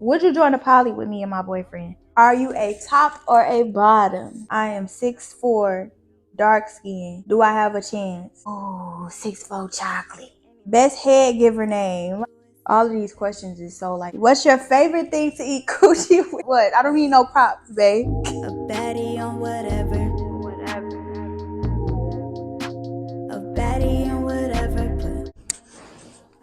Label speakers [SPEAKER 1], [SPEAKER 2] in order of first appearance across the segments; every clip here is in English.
[SPEAKER 1] Would you join a poly with me and my boyfriend? Are you a top or a bottom? I am 6'4", dark skin. Do I have a chance? Oh, 6'4" chocolate. Best head giver name. All of these questions is so like, what's your favorite thing to eat coochie with? What? I don't need no props, babe. A baddie on whatever. A baddie on whatever.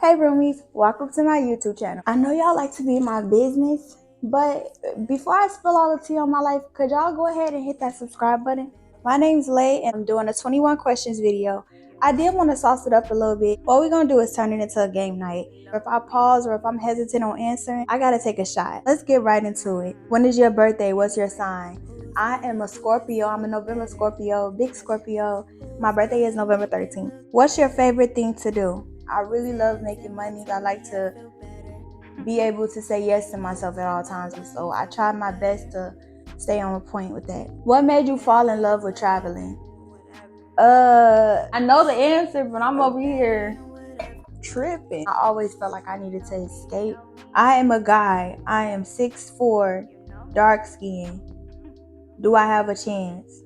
[SPEAKER 1] Hey roomies, welcome to my YouTube channel. I know y'all like to be in my business, but before I spill all the tea on my life, could y'all go ahead and hit that subscribe button? My name's Layy and I'm doing a 21 questions video. I did want to sauce it up a little bit. What we're going to do is turn it into a game night. If I pause or if I'm hesitant on answering, I got to take a shot. Let's get right into it. When is your birthday? What's your sign? I am a Scorpio. I'm a November Scorpio, big Scorpio. My birthday is November 13th. What's your favorite thing to do? I really love making money. I like to be able to say yes to myself at all times. So I try my best to stay on point with that. What made you fall in love with traveling? I know the answer, but I'm over here tripping. I always felt like I needed to escape. I am a guy. I am 6'4", dark skin. Do I have a chance?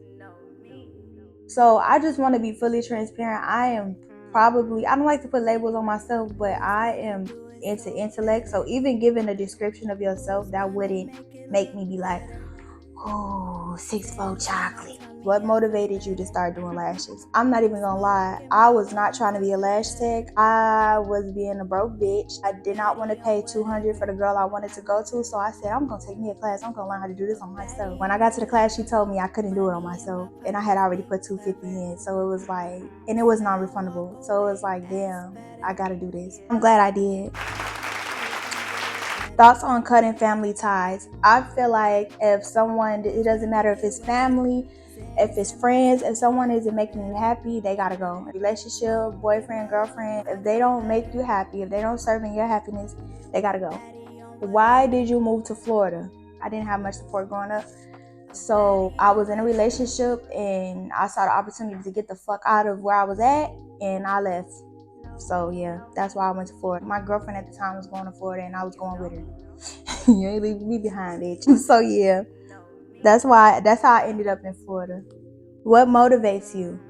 [SPEAKER 1] So I just want to be fully transparent. I don't like to put labels on myself, but I am into intellect. So even giving a description of yourself, that wouldn't make me be like, oh, 6'4" chocolate. What motivated you to start doing lashes? I'm not even gonna lie. I was not trying to be a lash tech. I was being a broke bitch. I did not want to pay $200 for the girl I wanted to go to. So I said, I'm gonna take me a class. I'm gonna learn how to do this on myself. When I got to the class, she told me I couldn't do it on myself. And I had already put $250 in. So it was like, and it was non-refundable. So it was like, damn, I gotta do this. I'm glad I did. Thoughts on cutting family ties? I feel like if someone, it doesn't matter if it's family, if it's friends, if someone isn't making you happy, they gotta go. Relationship, boyfriend, girlfriend, if they don't make you happy, if they don't serve in your happiness, they gotta go. Why did you move to Florida? I didn't have much support growing up. So I was in a relationship and I saw the opportunity to get the fuck out of where I was at and I left. So yeah, that's why I went to Florida. My girlfriend at the time was going to Florida and I was going with her. You ain't leaving me behind, bitch. So yeah, that's how I ended up in Florida. What motivates you?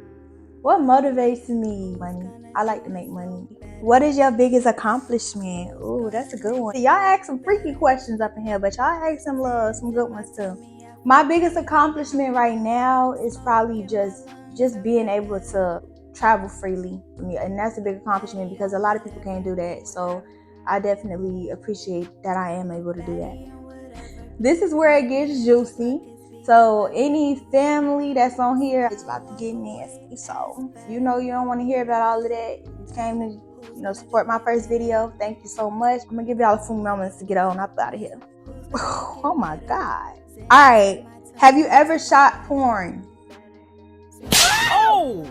[SPEAKER 1] What motivates me? Money. I like to make money. What is your biggest accomplishment? Ooh, that's a good one. Y'all ask some freaky questions up in here, but y'all ask some good ones too. My biggest accomplishment right now is probably just being able to travel freely for me, and that's a big accomplishment because a lot of people can't do that. So I definitely appreciate that I am able to do that. This is where it gets juicy. So any family that's on here, it's about to get nasty. So you know you don't want to hear about all of that. You came to support my first video. Thank you so much. I'm gonna give y'all a few moments to get on up out of here. Oh my God. All right. Have you ever shot porn? Oh!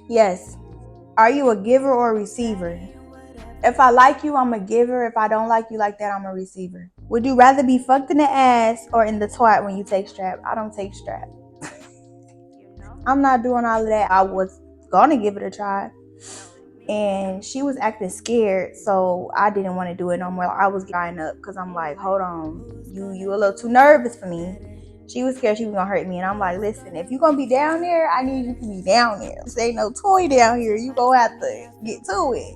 [SPEAKER 1] Yes. Are you a giver or a receiver? If I like you, I'm a giver. If I don't like you like that, I'm a receiver. Would you rather be fucked in the ass or in the twat when you take strap? I don't take strap. I'm not doing all of that. I was gonna give it a try. And she was acting scared, so I didn't want to do it no more. I was drying up because I'm like, hold on, you a little too nervous for me. She was scared she was gonna hurt me, and I'm like, listen, if you're gonna be down there, I need you to be down there. This ain't no toy down here. You gonna have to get to it.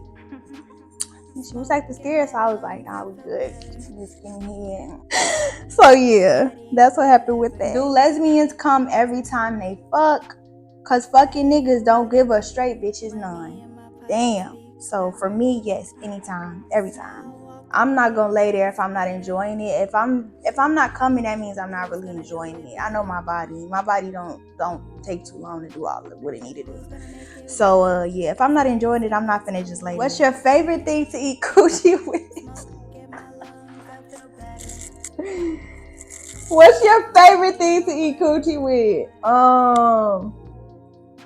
[SPEAKER 1] And she was acting scared, so I was like, nah, we good. Just give me head. So yeah, that's what happened with that. Do lesbians come every time they fuck? Cause fucking niggas don't give a straight bitches none. Damn. So for me, yes, anytime, every time. I'm not gonna lay there if I'm not enjoying it. If I'm not coming, that means I'm not really enjoying it. I know my body. My body don't take too long to do all of what it need to do. So yeah, if I'm not enjoying it, I'm not finna just lay there. What's your favorite thing to eat coochie with? What's your favorite thing to eat coochie with?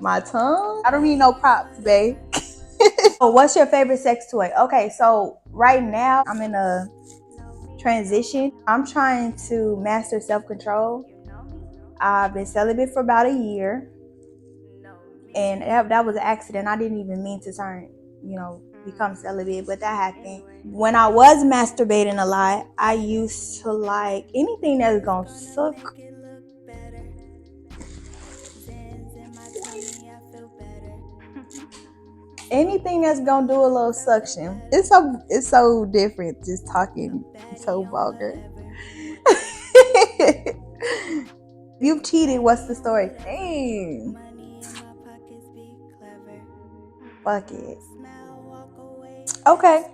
[SPEAKER 1] My tongue? I don't need no props, babe. Oh, what's your favorite sex toy? Okay, so right now I'm in a transition. I'm trying to master self-control. I've been celibate for about a year. And that was an accident. I didn't even mean to turn, become celibate, but that happened. When I was masturbating a lot, I used to like anything that's gonna suck. Anything that's gonna do a little suction. It's so different just talking so vulgar. You've cheated, what's the story? Dang. Fuck it. Okay.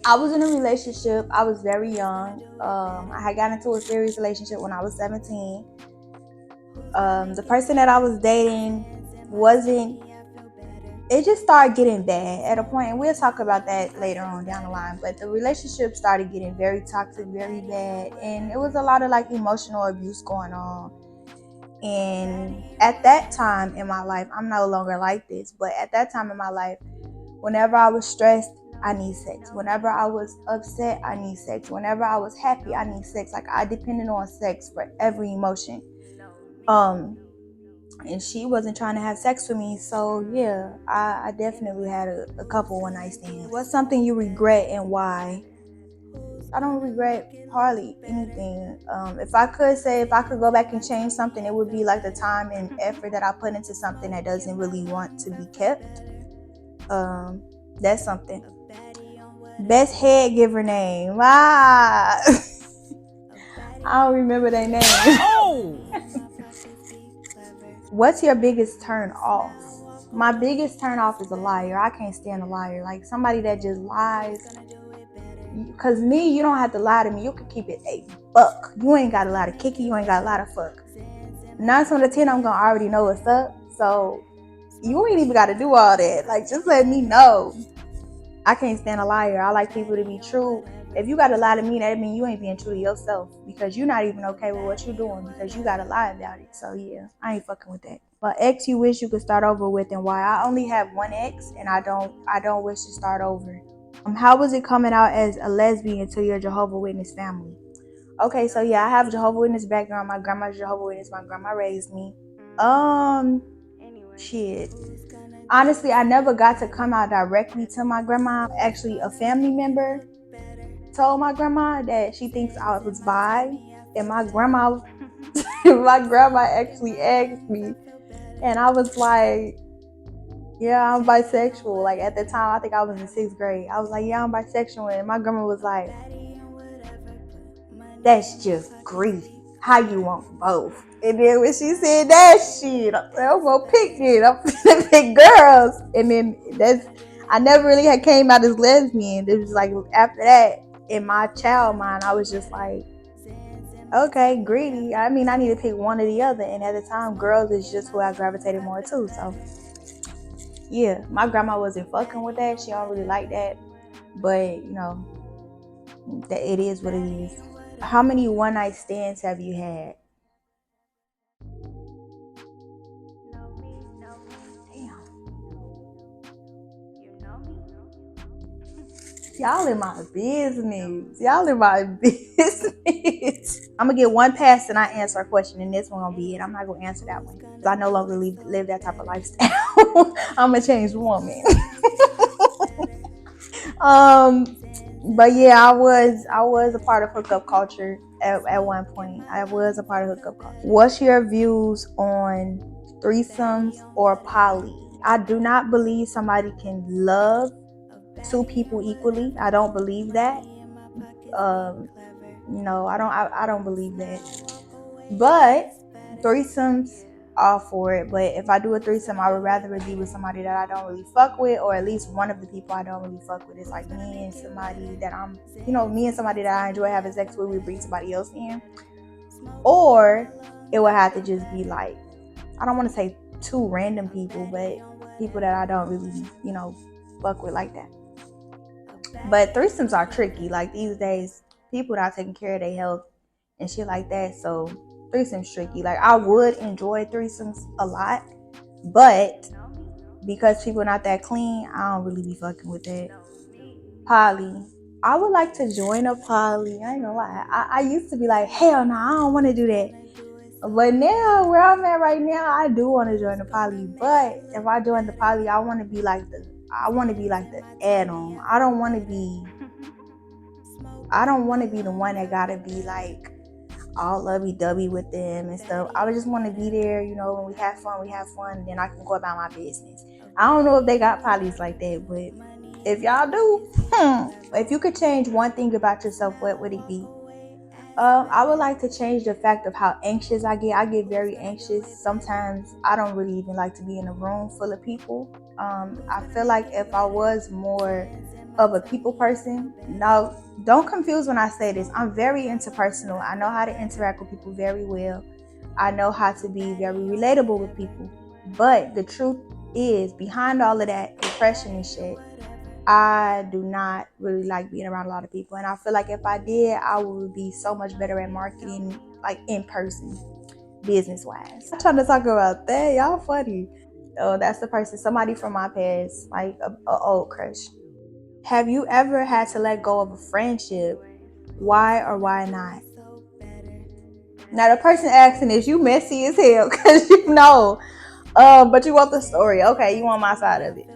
[SPEAKER 1] I was in a relationship. I was very young. I had gotten into a serious relationship when I was 17. The person that I was dating it just started getting bad at a point, and we'll talk about that later on down the line, but the relationship started getting very toxic, very bad, and it was a lot of like emotional abuse going on. And at that time in my life, I'm no longer like this, but at that time in my life, whenever I was stressed, I need sex. Whenever I was upset, I need sex. Whenever I was happy, I need sex. Like, I depended on sex for every emotion. And she wasn't trying to have sex with me, so yeah, I definitely had a couple one night stands. What's something you regret and why? I don't regret hardly anything. If I could go back and change something, it would be like the time and effort that I put into something that doesn't really want to be kept. That's something. Best head giver name. I don't remember their name. Oh. What's your biggest turn off? My biggest turn off is a liar. I can't stand a liar. Like somebody that just lies. Because me, you don't have to lie to me. You can keep it a buck. You ain't got a lot of kicky. You ain't got a lot of fuck. 9 out of 10, I'm going to already know what's up. So you ain't even got to do all that. Like, just let me know. I can't stand a liar. I like people to be true. If you got to lie to me, that means you ain't being true to yourself, because you're not even okay with what you're doing, because you got to lie about it. So yeah, I ain't fucking with that. But ex you wish you could start over with, and why? I only have one ex, and I don't wish to start over. How was it coming out as a lesbian to your Jehovah's Witness family? Okay, so yeah, I have a Jehovah's Witness background. My grandma's Jehovah's Witness. My grandma raised me. Shit. Honestly, I never got to come out directly to my grandma. Actually, a family member told my grandma that she thinks I was bi, and my grandma actually asked me, and I was like, yeah, I'm bisexual. Like at the time, I think I was in 6th grade. I was like, yeah, I'm bisexual, and my grandma was like, that's just greedy. How you want both? And then when she said that shit, I'm gonna pick it. I'm gonna pick girls. And then I never really had came out as lesbian. It was like after that, in my child mind, I was just like, okay, greedy. I mean, I need to pick one or the other. And at the time, girls is just who I gravitated more to. So yeah, my grandma wasn't fucking with that. She don't really like that. But that it is what it is. How many one night stands have you had? Y'all in my business. I'm gonna get one pass and I answer a question, and this one gonna be it. I'm not gonna answer that one because I no longer live that type of lifestyle. I'm a changed woman. But yeah, I was a part of hookup culture at one point. I was a part of hookup culture. What's your views on threesomes or poly? I do not believe somebody can love 2 people equally. I don't believe that. I don't believe that. But threesomes, all for it. But if I do a threesome, I would rather it be with somebody that I don't really fuck with, or at least one of the people I don't really fuck with. It's like me and somebody that I enjoy having sex with, we bring somebody else in. Or it would have to just be like, I don't want to say 2 random people, but people that I don't really, fuck with like that. But threesomes are tricky. Like these days, people not taking care of their health and shit like that. So threesomes tricky. Like I would enjoy threesomes a lot, but because people not that clean, I don't really be fucking with that. Poly. I would like to join a poly. I ain't gonna lie. I used to be like, hell no, I don't want to do that. But now, where I'm at right now, I do want to join the poly. But if I join the poly, I want to be like the add-on. I don't want to be the one that gotta be like all lovey-dovey with them and stuff. I would just want to be there, when we have fun, and then I can go about my business. I don't know if they got polys like that, but if y'all do, if you could change one thing about yourself, what would it be? I would like to change the fact of how anxious I get. I get very anxious. Sometimes I don't really even like to be in a room full of people. I feel like if I was more of a people person, now don't confuse when I say this. I'm very interpersonal. I know how to interact with people very well. I know how to be very relatable with people. But the truth is, behind all of that depression and shit, I do not really like being around a lot of people. And I feel like if I did, I would be so much better at marketing, like in person, business-wise. I'm trying to talk about that. Y'all funny. Oh, that's the person, somebody from my past, like a old crush. Have you ever had to let go of a friendship? Why or why not? Now, the person asking is you messy as hell because but you want the story. Okay, you want my side of it.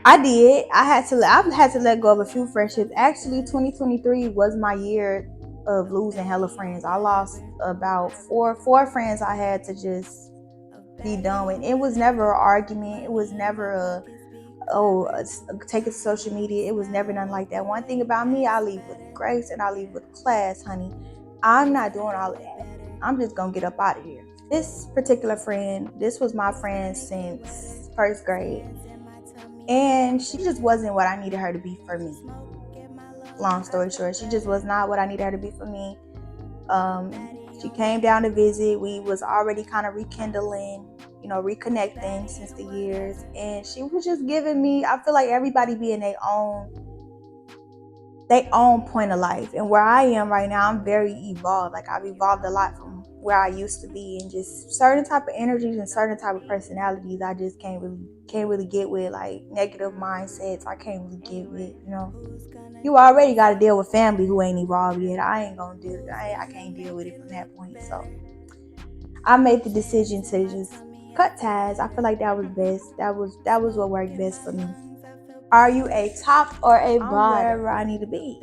[SPEAKER 1] I did. I've had to let go of a few friendships. Actually, 2023 was my year of losing hella friends. I lost about four friends I had to just be done with. It was never an argument. It was never take it to social media. It was never nothing like that. One thing about me, I leave with grace and I leave with class, honey. I'm not doing all of that. I'm just gonna get up out of here. This particular friend, this was my friend since first grade. And she just wasn't what I needed her to be for me. Long story short, she just was not what I needed her to be for me. She came down to visit. We was already kind of rekindling, reconnecting since the years. And she was just giving me, I feel like everybody be in their own point of life. And where I am right now, I'm very evolved. Like I've evolved a lot from where I used to be, and just certain type of energies and certain type of personalities I just can't really get with, like negative mindsets. I can't really get with, You already got to deal with family who ain't evolved yet. I ain't gonna deal. I can't deal with it from that point. So I made the decision to just cut ties. I feel like that was best. That was what worked best for me. Are you a top or a bottom? I'm wherever I need to be.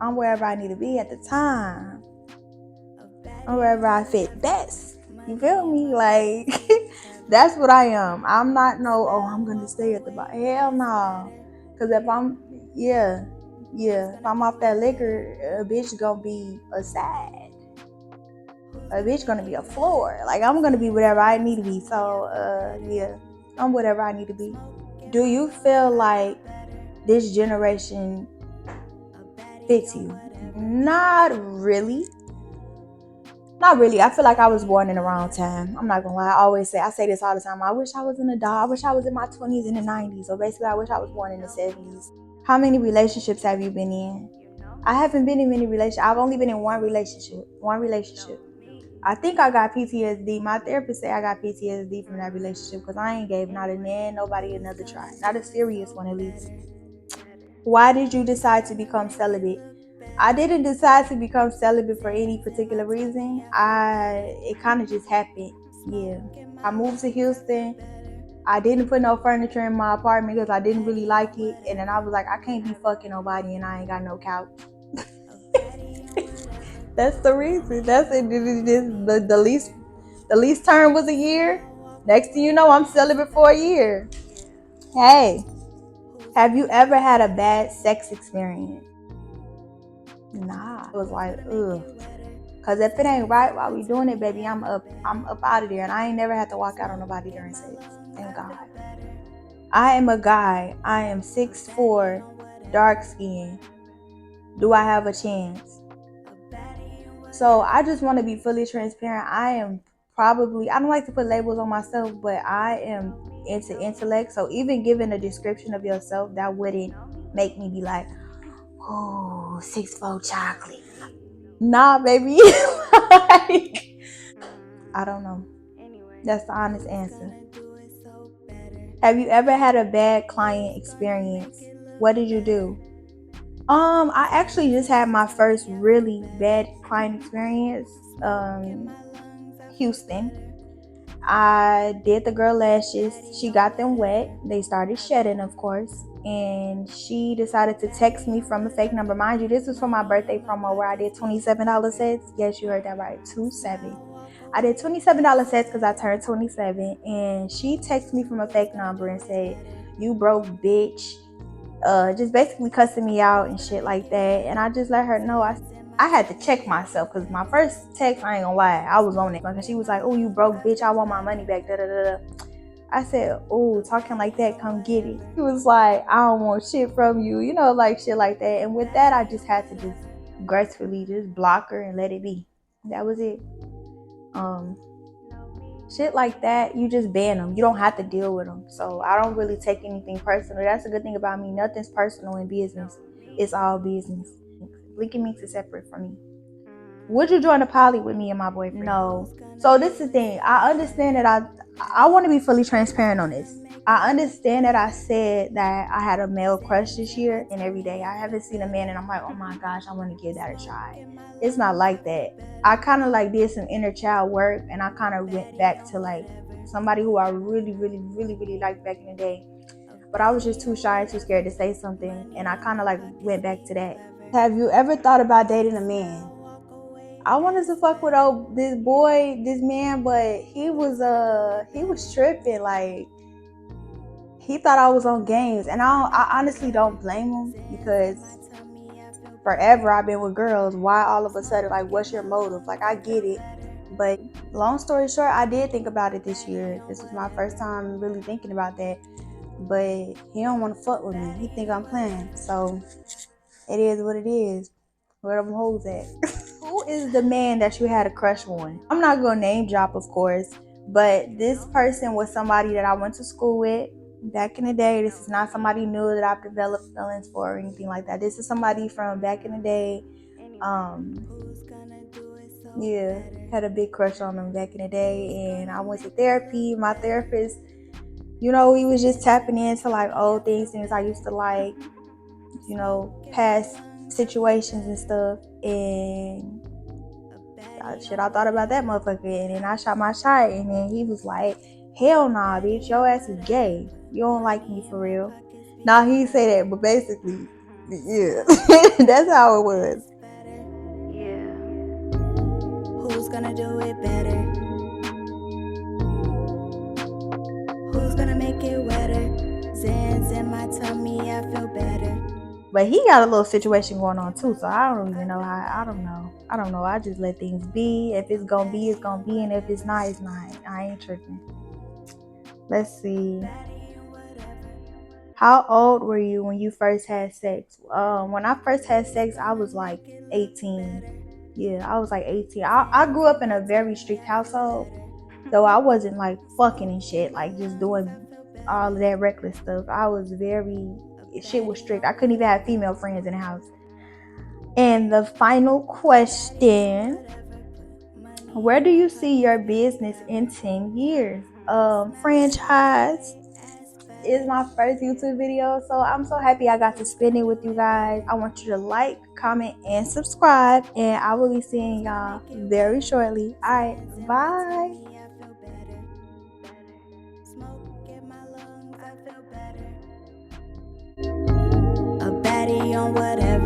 [SPEAKER 1] I'm wherever I need to be at the time. I'm wherever I fit best. You feel me? Like, that's what I am. I'm not I'm going to stay at the bottom. Hell no. Because if if I'm off that liquor, a bitch going to be a side. A bitch going to be a floor. Like, I'm going to be whatever I need to be. So, I'm whatever I need to be. Do you feel like this generation fits you? Not really. I feel like I was born in the wrong time. I'm not gonna lie. I say this all the time. I wish I was an adult. I wish I was in my 20s and the 90s. So basically, I wish I was born in the 70s. How many relationships have you been in? I haven't been in many relationships. I've only been in one relationship. I think I got PTSD. My therapist said I got PTSD from that relationship because I ain't gave nobody another try. Not a serious one, at least. Why did you decide to become celibate? I didn't decide to become celibate for any particular reason. It kind of just happened. Yeah. I moved to Houston. I didn't put no furniture in my apartment because I didn't really like it. And then I was like, I can't be fucking nobody and I ain't got no couch. That's the reason. That's it. The least term was a year. Next thing you know, I'm celibate for a year. Hey, have you ever had a bad sex experience? Nah. It was like, ugh. Cause if it ain't right while we doing it, baby, I'm up out of there. And I ain't never had to walk out on nobody during sex. Thank God. I am a guy. I am 6'4", dark skin. Do I have a chance? So I just want to be fully transparent. I don't like to put labels on myself, but I am into intellect. So even giving a description of yourself, that wouldn't make me be like, oh, 6'4" chocolate. Nah, baby. I don't know. That's the honest answer. Have you ever had a bad client experience? What did you do? I actually just had my first really bad client experience. Houston. I did the girl lashes. She got them wet. They started shedding, of course. And she decided to text me from a fake number. Mind you, this was for my birthday promo where I did $27 sets. Yes, you heard that right. 27. I did $27 sets because I turned 27. And she texted me from a fake number and said, "You broke bitch." Just basically cussing me out and shit like that. And I just let her know I had to check myself because my first text, I ain't gonna lie, I was on it. Because she was like, "Oh, you broke bitch, I want my money back, da da da da." I said, "Oh, talking like that, come get it." He was like, "I don't want shit from you," like shit like that. And with that, I just had to just gracefully just block her and let it be. That was it. Shit like that, you just ban them. You don't have to deal with them. So I don't really take anything personal. That's a good thing about me. Nothing's personal in business. It's all business. Blinking Meeks is separate from me. Would you join a poly with me and my boyfriend? No. So this is the thing. I understand that I want to be fully transparent on this. I understand that I said that I had a male crush this year, and every day I haven't seen a man and I'm like, oh my gosh, I want to give that a try. It's not like that. I kind of like did some inner child work, and I kind of went back to like somebody who I really, really, really, really liked back in the day. But I was just too shy and too scared to say something, and I kind of like went back to that. Have you ever thought about dating a man? I wanted to fuck with this man, but he was tripping. Like, he thought I was on games, and I honestly don't blame him, because forever I've been with girls. Why all of a sudden, like, what's your motive? Like, I get it, but long story short, I did think about it this year. This was my first time really thinking about that, but he don't want to fuck with me. He think I'm playing, so it is what it is. Where them hoes at? Who is the man that you had a crush on? I'm not gonna name drop, of course, but this person was somebody that I went to school with back in the day. This is not somebody new that I've developed feelings for or anything like that. This is somebody from back in the day. Yeah, had a big crush on him back in the day, and I went to therapy. My therapist, he was just tapping into like old things I used to like, past situations and stuff, and I thought about that motherfucker, and then I shot my shot, and then he was like, "Hell nah, bitch, your ass is gay. You don't like me for real." Nah, he say that, but basically, yeah, that's how it was.
[SPEAKER 2] Yeah. Who's gonna do it better? Who's gonna make it wetter? Zans in my tummy, I feel better.
[SPEAKER 1] But he got a little situation going on too, so I don't even know how. I don't know. I just let things be. If it's gonna be, it's gonna be, and if it's not, it's not. I ain't tripping. Let's see. How old were you when you first had sex? When I first had sex, I was like 18. Yeah, I was like 18. I grew up in a very strict household, so I wasn't like fucking and shit, like just doing all of that reckless stuff. Shit was strict. I couldn't even have female friends in the house. And the final question, where do you see your business in 10 years? Franchise is my first YouTube video, so I'm so happy I got to spend it with you guys. I want you to like, comment, and subscribe, and I will be seeing y'all very shortly. All right, bye.
[SPEAKER 2] A baddie on whatever.